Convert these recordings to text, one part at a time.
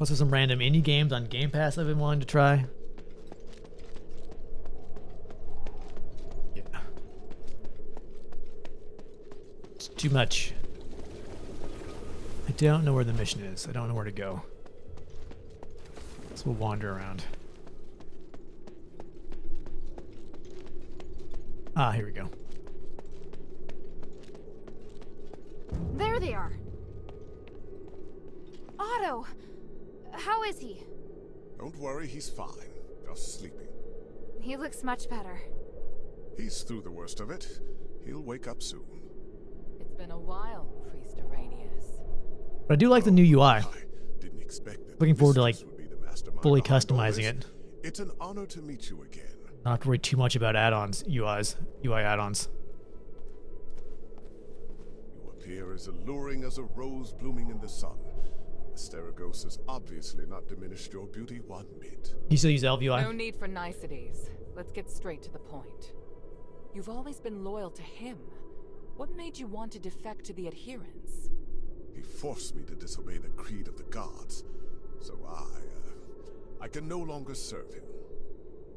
Plus there's some random indie games on Game Pass I've been wanting to try. Yeah. It's too much. I don't know where the mission is. I don't know where to go. So we'll wander around. Ah, here we go. There they are. Otto! How is he? Don't worry, he's fine. Just sleeping. He looks much better. He's through the worst of it. He'll wake up soon. It's been a while, Priest Asterigos. But I do like the new UI. I didn't expect that. Looking forward to like would be the mastermind fully behind all customizing this. it. It's an honor to meet you again. Not have to worry too much about add-ons, UI add-ons. You appear as alluring as a rose blooming in the sun. Asterigos has obviously not diminished your beauty one bit. You still use Elf UI? No need for niceties. Let's get straight to the point. You've always been loyal to him. What made you want to defect to the adherents? He forced me to disobey the creed of the gods, so I can no longer serve him.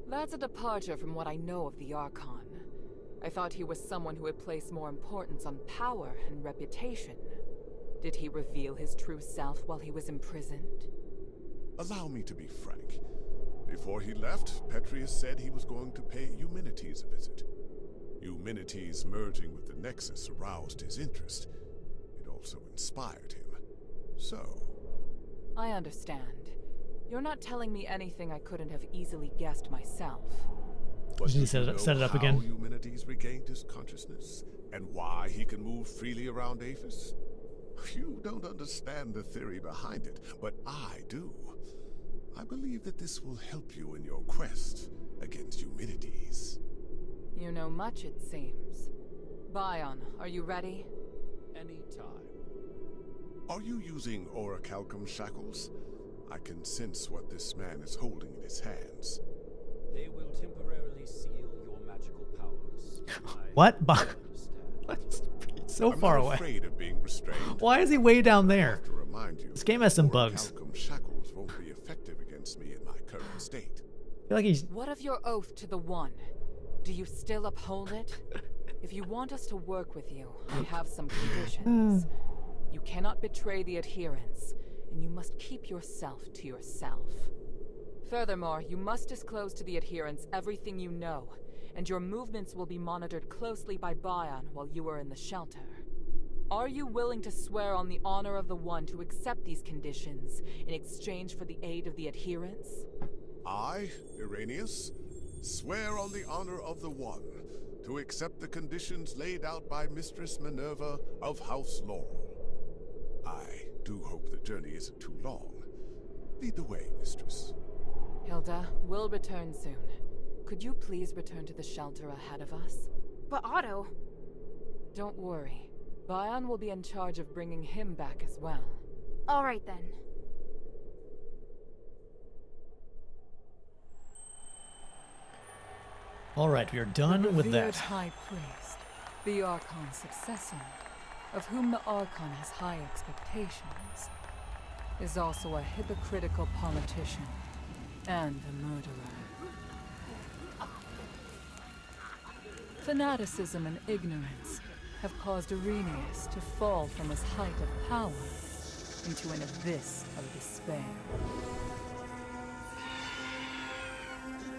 That's a departure from what I know of the Archon. I thought he was someone who would place more importance on power and reputation. Did he reveal his true self while he was imprisoned? Allow me to be frank. Before he left, Petrius said he was going to pay Eumenides a visit. Eumenides merging with the Nexus aroused his interest. It also inspired him. So... I understand. You're not telling me anything I couldn't have easily guessed myself. But Did you do set you it- set know it up how again? Eumenides regained his consciousness? And why he can move freely around Aphis? You don't understand the theory behind it, but I do. I believe that this will help you in your quest against Eumenides. You know much, it seems. Bion, are you ready? Anytime. Are you using orichalcum shackles? I can sense what this man is holding in his hands. They will temporarily seal your magical powers. What? Understand. What? So I'm far not away. afraid of being restrained. Why is he way down there? To remind you, This game has some bugs. orichalcum shackles won't be effective against me in my current state. I feel like he's... What of your oath to the One? Do you still uphold it? If you want us to work with you, I have some conditions. You cannot betray the adherents, and you must keep yourself to yourself. Furthermore, you must disclose to the adherents everything you know, and your movements will be monitored closely by Bion while you are in the shelter. Are you willing to swear on the honor of the One to accept these conditions in exchange for the aid of the adherents? I, Irenaeus, swear on the honor of the One to accept the conditions laid out by Mistress Minerva of House Laurel. I do hope the journey isn't too long. Lead the way, Mistress. Hilda, we'll return soon. Could you please return to the shelter ahead of us? But Otto... Don't worry. Bion will be in charge of bringing him back as well. Alright then. Alright, we are done with Revered that. High Priest, the Archon's successor, of whom the Archon has high expectations, is also a hypocritical politician and a murderer. Fanaticism and ignorance have caused Irenaeus to fall from his height of power into an abyss of despair.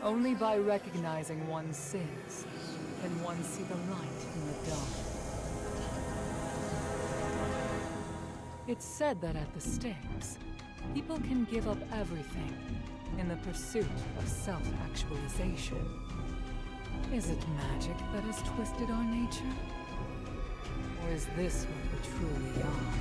Only by recognizing one's sins can one see the light in the dark. It's said that at the stakes, people can give up everything in the pursuit of self-actualization. Is it magic that has twisted our nature? Or is this what we truly are?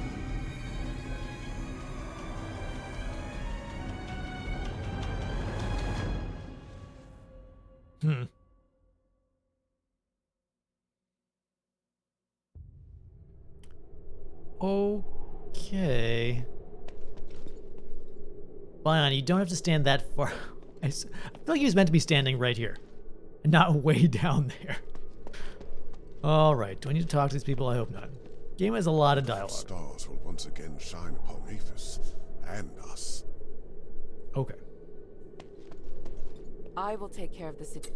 Okay. Bion, you don't have to stand that far. I feel like he was meant to be standing right here, and not way down there. Alright, do I need to talk to these people? I hope not. Game has a lot of dialogue. Stars will once again shine upon Aphis and us. Okay. I will take care of the situation.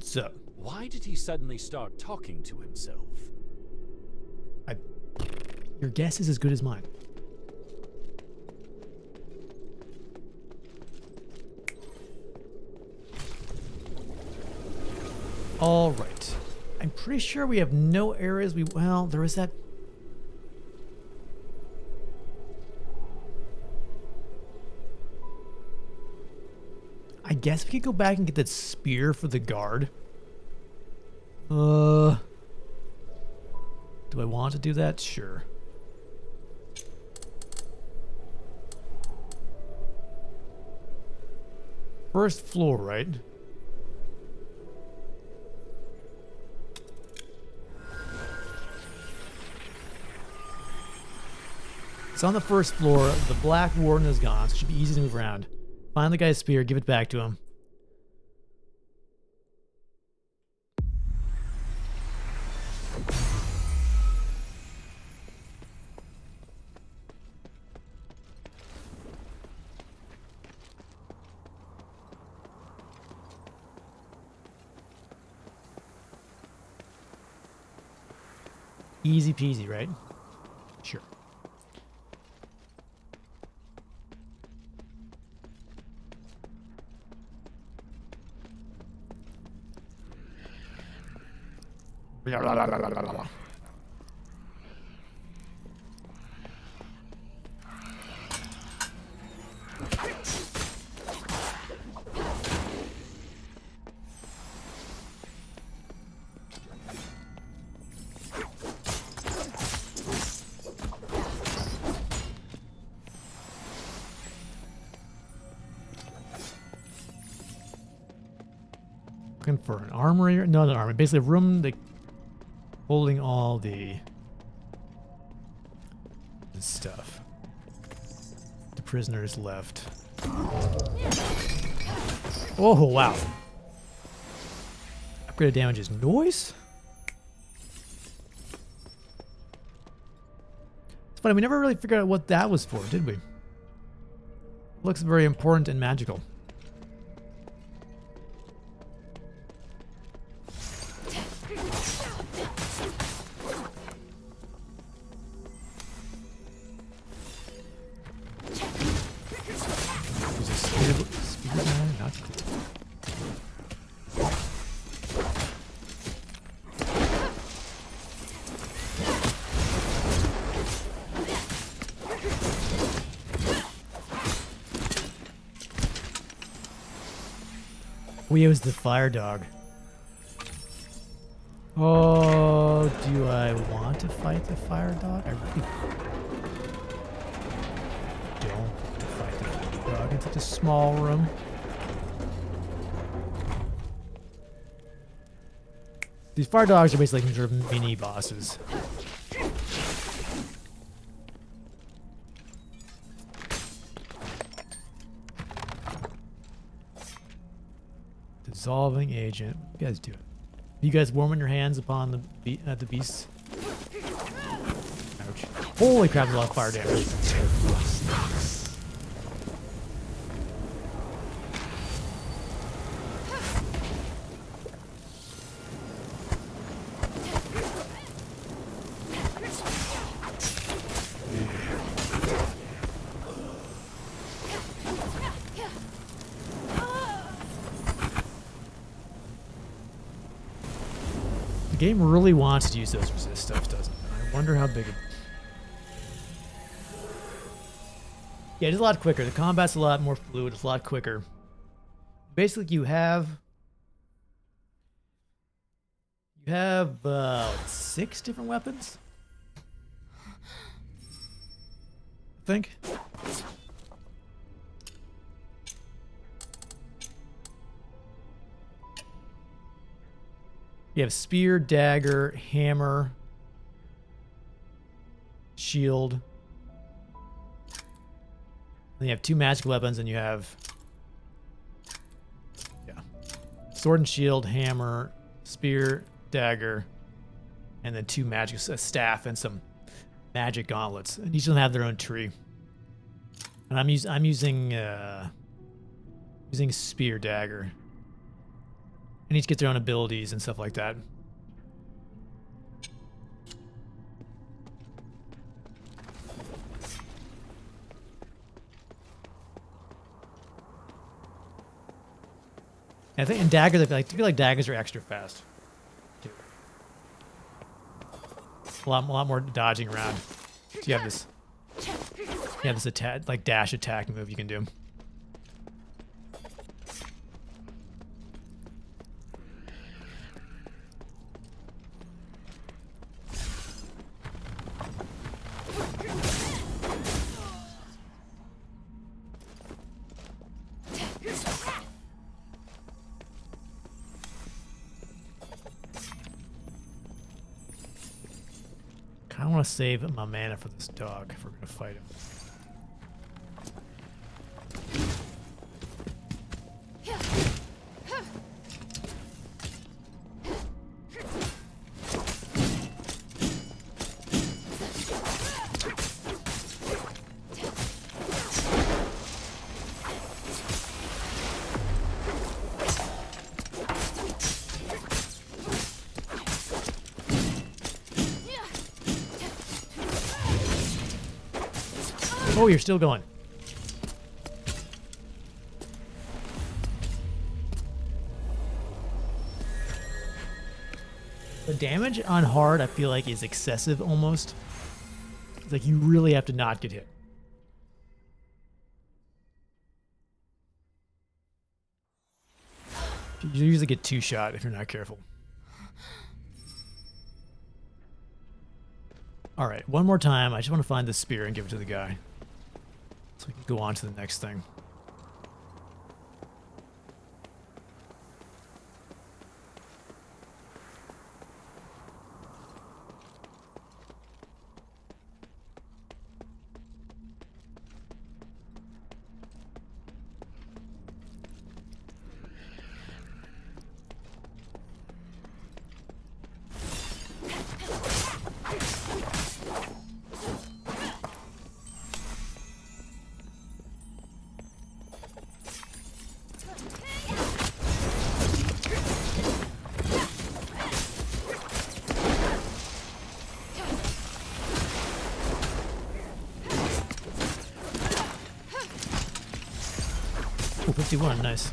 So, Why did he suddenly start talking to himself? your guess is as good as mine. All right. I'm pretty sure we have no areas well, there is that. I guess we could go back and get that spear for the guard. Do I want to do that? Sure. First floor, right? It's on the first floor. The Black Warden is gone, so it should be easy to move around. Find the guy's spear, give it back to him. Easy peasy, right? Sure. Blah, blah, blah, blah, blah, blah. Looking for an armory? No, not an armory. Basically, a room that holding all the stuff. The prisoners left. Oh, wow. Upgraded damages. Noise? It's funny, we never really figured out what that was for, did we? Looks very important and magical. We use the fire dog. Oh, do I want to fight the fire dog? I really don't want to fight the fire dog in such a small room. These fire dogs are basically sort of mini bosses. Dissolving agent. What you guys do? You guys warming your hands upon the beasts? Ouch. Holy crap, a lot of fire damage. The game really wants to use those resist stuff, doesn't it? I wonder how big it... Yeah, it's a lot quicker. The combat's a lot more fluid. It's a lot quicker. Basically, you have 6 different weapons, I think. You have spear, dagger, hammer, shield. Then you have 2 magic weapons, and you have sword and shield, hammer, spear, dagger, and then 2 magic, a staff, and some magic gauntlets, and each of them have their own tree. And I'm using spear dagger, and each get their own abilities and stuff like that. I think in daggers, I feel like daggers are extra fast. Too. A lot more dodging around. So you have this attack, like dash attack move you can do. I want to save my mana for this dog if we're going to fight him. Oh, you're still going. The damage on hard, I feel like, is excessive almost. It's like you really have to not get hit. You usually get 2-shot if you're not careful. All right, one more time. I just want to find the spear and give it to the guy, so we can go on to the next thing. Oh, 51, nice.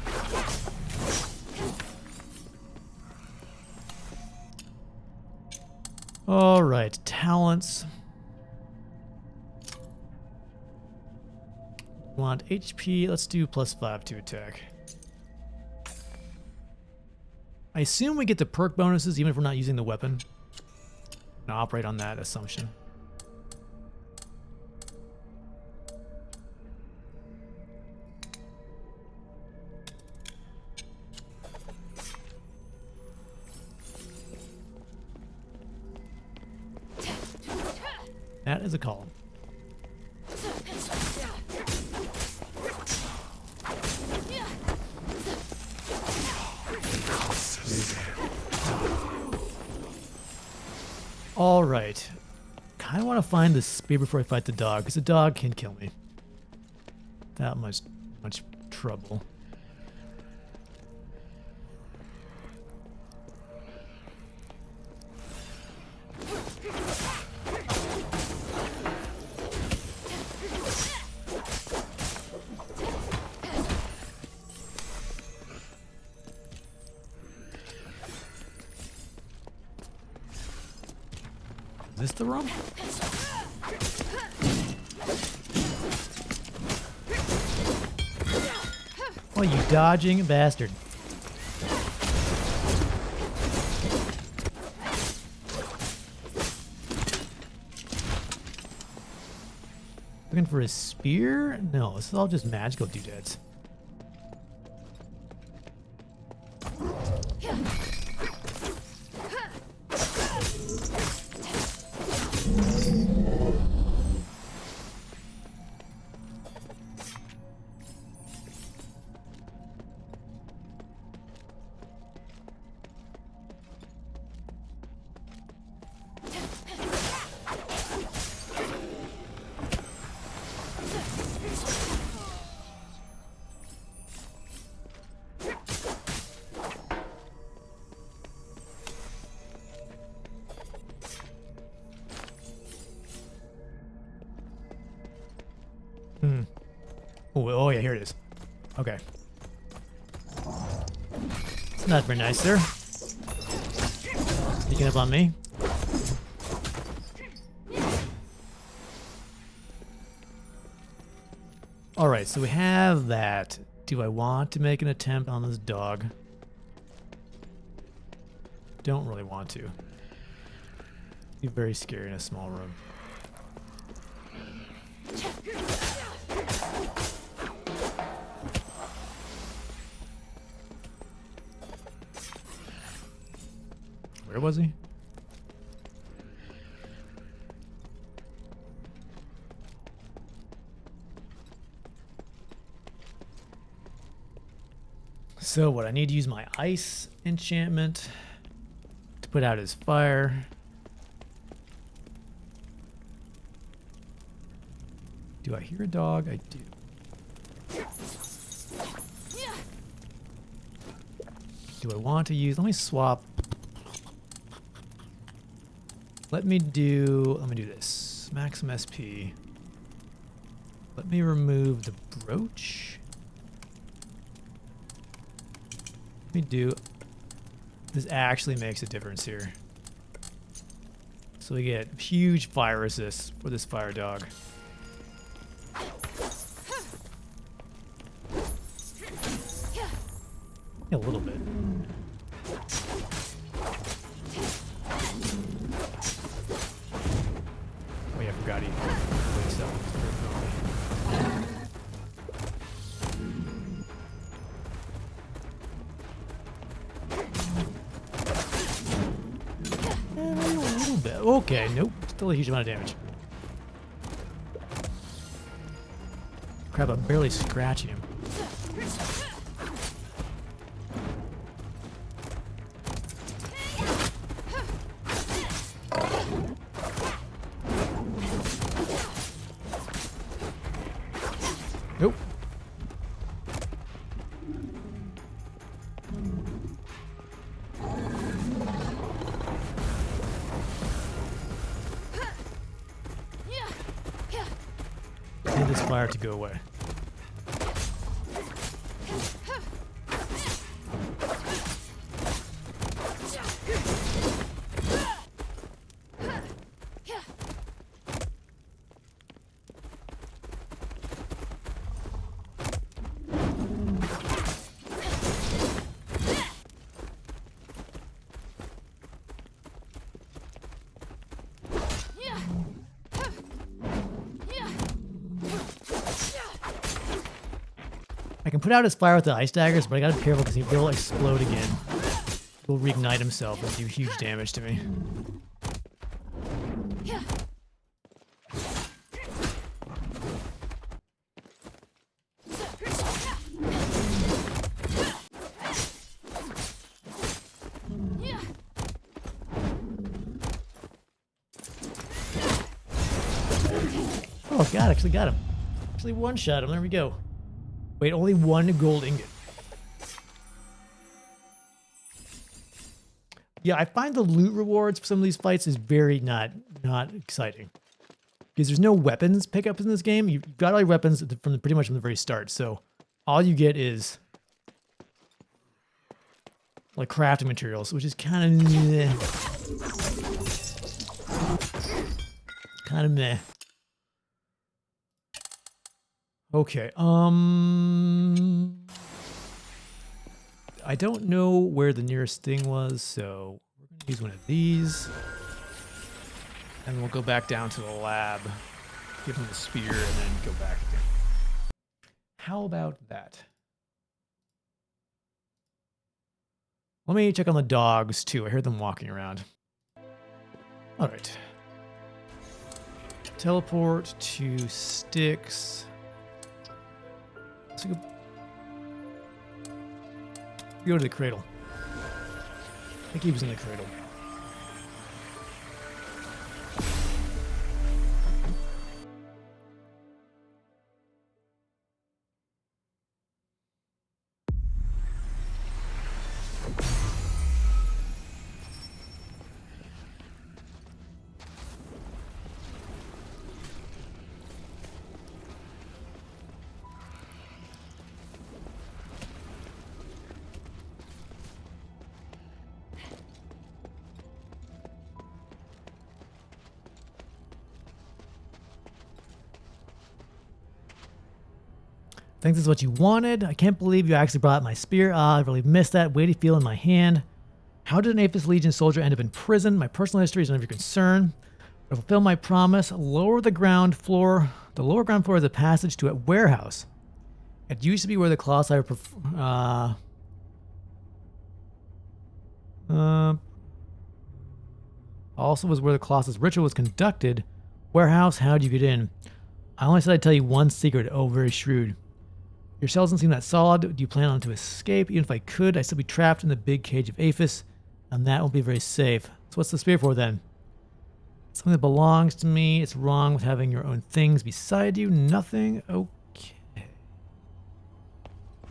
All right, talents. Want HP, let's do +5 to attack. I assume we get the perk bonuses even if we're not using the weapon. I'll operate on that assumption. That is a call. All right. Kind of want to find the spear before I fight the dog, because the dog can kill me. That much trouble. Is this the room? Oh, you dodging bastard. Looking for a spear? No, this is all just magical doodads. Oh yeah, here it is. Okay. It's not very nice, sir. Sneaking up on me. Alright, so we have that. Do I want to make an attempt on this dog? Don't really want to. Be very scary in a small room. Where was he? So what, I need to use my ice enchantment to put out his fire. Do I hear a dog? I do. Do I want to use, let me swap. Let me do this. Maximum SP. Let me remove the brooch. Let me do, this actually makes a difference here. So we get huge fire resist for this fire dog. A little bit. Oh yeah, I forgot he wakes up. A little bit. Okay, nope. Still a huge amount of damage. Crap, I'm barely scratching him. Nope. I need this fire to go away. I can put out his fire with the ice daggers, but I gotta be careful because he will explode again. He'll reignite himself and do huge damage to me. Oh god, actually got him. Actually one-shot him, there we go. Wait, only one gold ingot. Yeah, I find the loot rewards for some of these fights is very not exciting. Because there's no weapons pickups in this game. You've got all your weapons from pretty much from the very start. So all you get is like crafting materials, which is kind of meh. Kind of meh. Okay, I don't know where the nearest thing was, so we're gonna use one of these. And we'll go back down to the lab, give him the spear, and then go back again. How about that? Let me check on the dogs too. I heard them walking around. All right. Teleport to Styx. Let's go to the cradle. I think he was in the cradle. Think this is what you wanted? I can't believe you actually brought my spear. Ah, I really missed that weighty feel in my hand. How did an Apis Legion soldier end up in prison? My personal history is none of your concern. To fulfill my promise, lower the ground floor. The lower ground floor is a passage to a warehouse. It used to be where the Colossi also was where the Colossus ritual was conducted. Warehouse, how'd you get in? I only said I'd tell you one secret. Oh, very shrewd. Your cell doesn't seem that solid. Do you plan on to escape? Even if I could, I'd still be trapped in the big cage of Apis, and that won't be very safe. So what's the spear for then? Something that belongs to me. It's wrong with having your own things beside you. Nothing. Okay.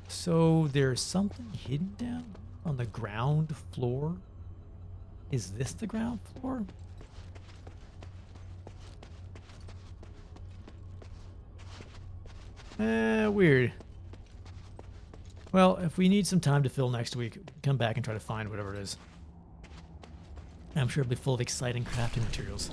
So there's something hidden down on the ground floor. Is this the ground floor? Weird. Well, if we need some time to fill next week, we can come back and try to find whatever it is. I'm sure it'll be full of exciting crafting materials.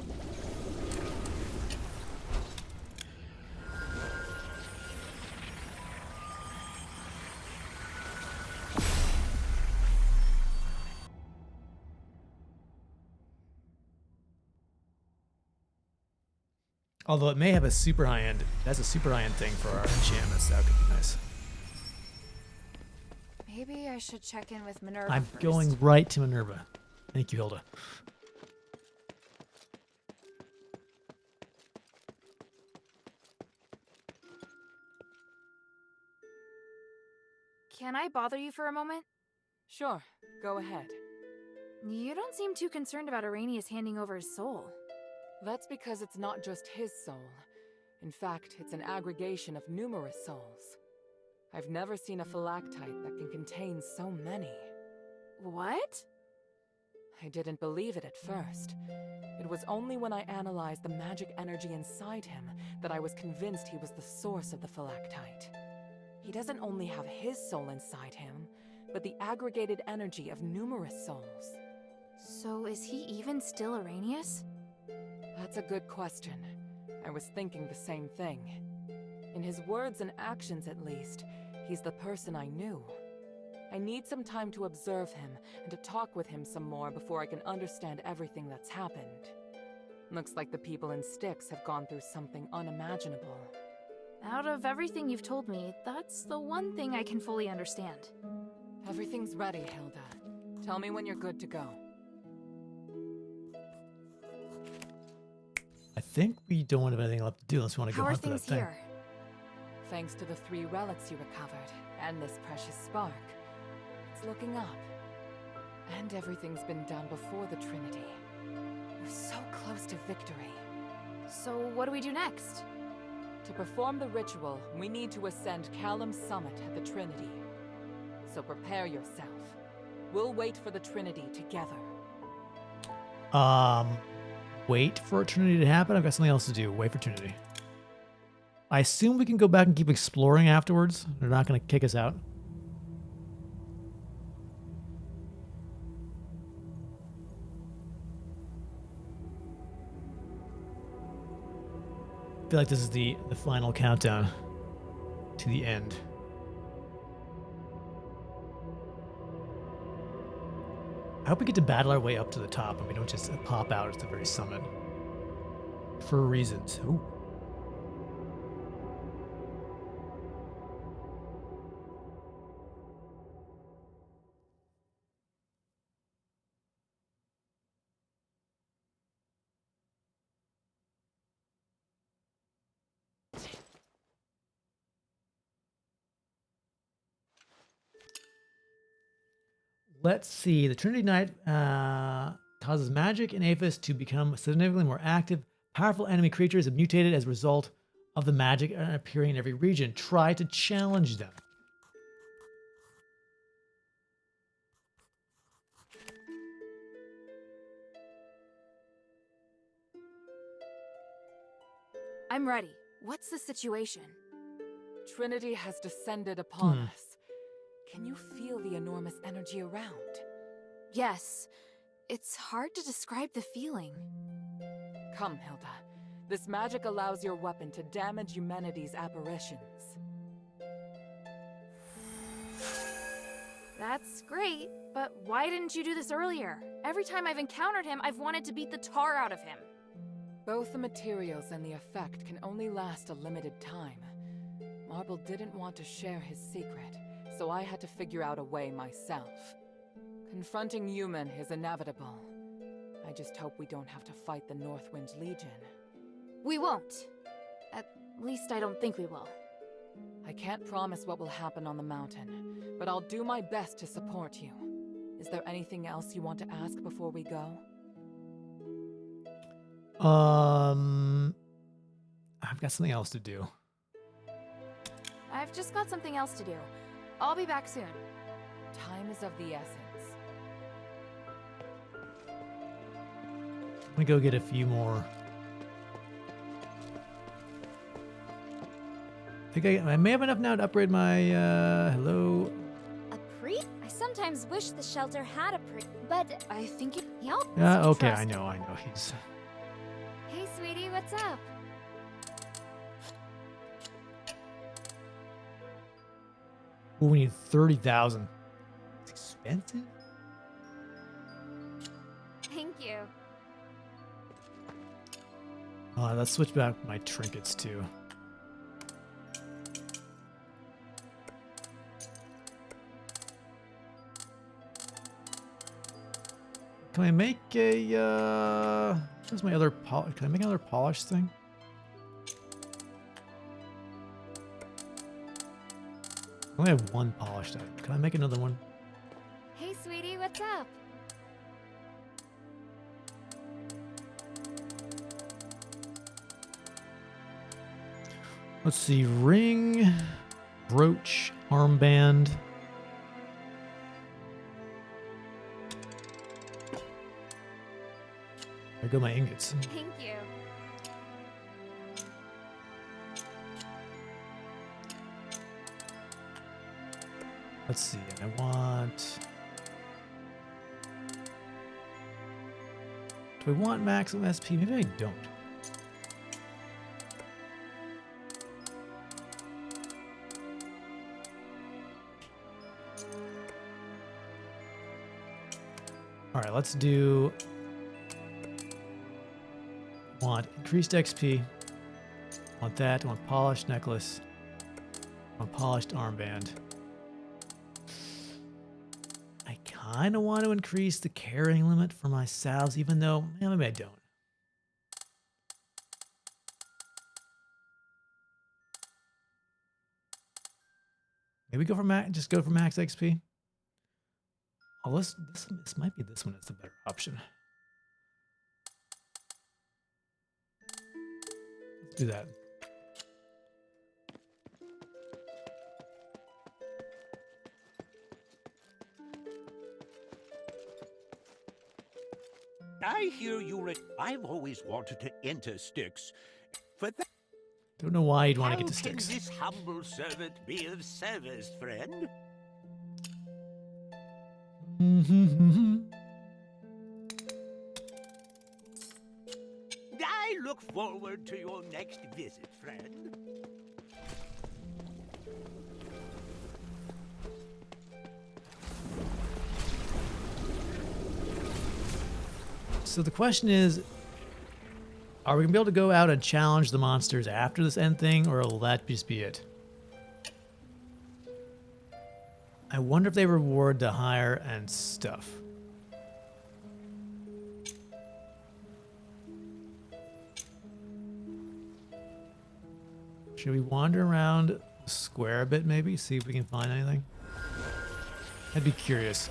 Although it may have a super high end. That's a super high end thing for our enchantments. That could be nice. Maybe I should check in with Minerva I'm first. going right to Minerva. Thank you, Hilda. Can I bother you for a moment? Sure, go ahead. You don't seem too concerned about Arrhenius handing over his soul. That's because it's not just his soul. In fact, it's an aggregation of numerous souls. I've never seen a phylactite that can contain so many. What? I didn't believe it at first. It was only when I analyzed the magic energy inside him that I was convinced he was the source of the phylactite. He doesn't only have his soul inside him, but the aggregated energy of numerous souls. So is he even still Arrhenius? That's a good question. I was thinking the same thing. In his words and actions, at least, he's the person I knew. I need some time to observe him and to talk with him some more before I can understand everything that's happened. Looks like the people in Styx have gone through something unimaginable. Out of everything you've told me, that's the one thing I can fully understand. Everything's ready, Hilda. Tell me when you're good to go. I think we don't have anything left to do unless we want to go How are hunt for that things thing. here? Thanks to the 3 relics you recovered, and this precious spark, it's looking up. And everything's been done before the Trinity. We're so close to victory. So what do we do next? To perform the ritual, we need to ascend Callum's summit at the Trinity. So prepare yourself. We'll wait for the Trinity together. Wait for Eternity to happen? I've got something else to do. Wait for Eternity. I assume we can go back and keep exploring afterwards. They're not going to kick us out. I feel like this is the final countdown to the end. I hope we get to battle our way up to the top and we don't just pop out at the very summit. For reasons. Ooh. Let's see. The Trinity Knight causes magic in Apis to become significantly more active. Powerful enemy creatures have mutated as a result of the magic appearing in every region. Try to challenge them. I'm ready. What's the situation? Trinity has descended upon us. Can you feel the enormous energy around? Yes. It's hard to describe the feeling. Come, Hilda. This magic allows your weapon to damage humanity's apparitions. That's great, but why didn't you do this earlier? Every time I've encountered him, I've wanted to beat the tar out of him. Both the materials and the effect can only last a limited time. Marble didn't want to share his secret, so I had to figure out a way myself. Confronting Human is inevitable. I just hope we don't have to fight the Northwind Legion. We won't. At least I don't think we will. I can't promise what will happen on the mountain, but I'll do my best to support you. Is there anything else you want to ask before we go? I've got something else to do. I've just got something else to do. I'll be back soon. Time is of the essence. Let me go get a few more. I think I may have enough now to upgrade my, hello. A priest? I sometimes wish the shelter had a priest, but I think it... y'all. Yeah, okay, I trust. know, he's... Hey, sweetie, what's up? Ooh, we need 30,000. It's expensive? Thank you. Let's switch back my trinkets too. Can I make a, where's my other can I make another polish thing? I only have one polished item. Can I make another one? Hey, sweetie, what's up? Let's see, ring, brooch, armband. There go my ingots. Thank you. Let's see, and I want... Do I want maximum SP? Maybe I don't. All right, let's do... Want increased XP. Want that. Want polished necklace. Want polished armband. I kind of want to increase the carrying limit for my salves, even though maybe I don't. Maybe go for max. Just go for max XP. Oh, this might be this one is the better option. Let's do that. I hear you. I've always wanted to enter Styx. For that, Don't know why you'd want to how get to can Styx. this humble servant be of service, friend? I look forward to your next visit, friend. So the question is, are we going to be able to go out and challenge the monsters after this end thing, or will that just be it? I wonder if they reward the hire and stuff. Should we wander around the square a bit, maybe? See if we can find anything? I'd be curious.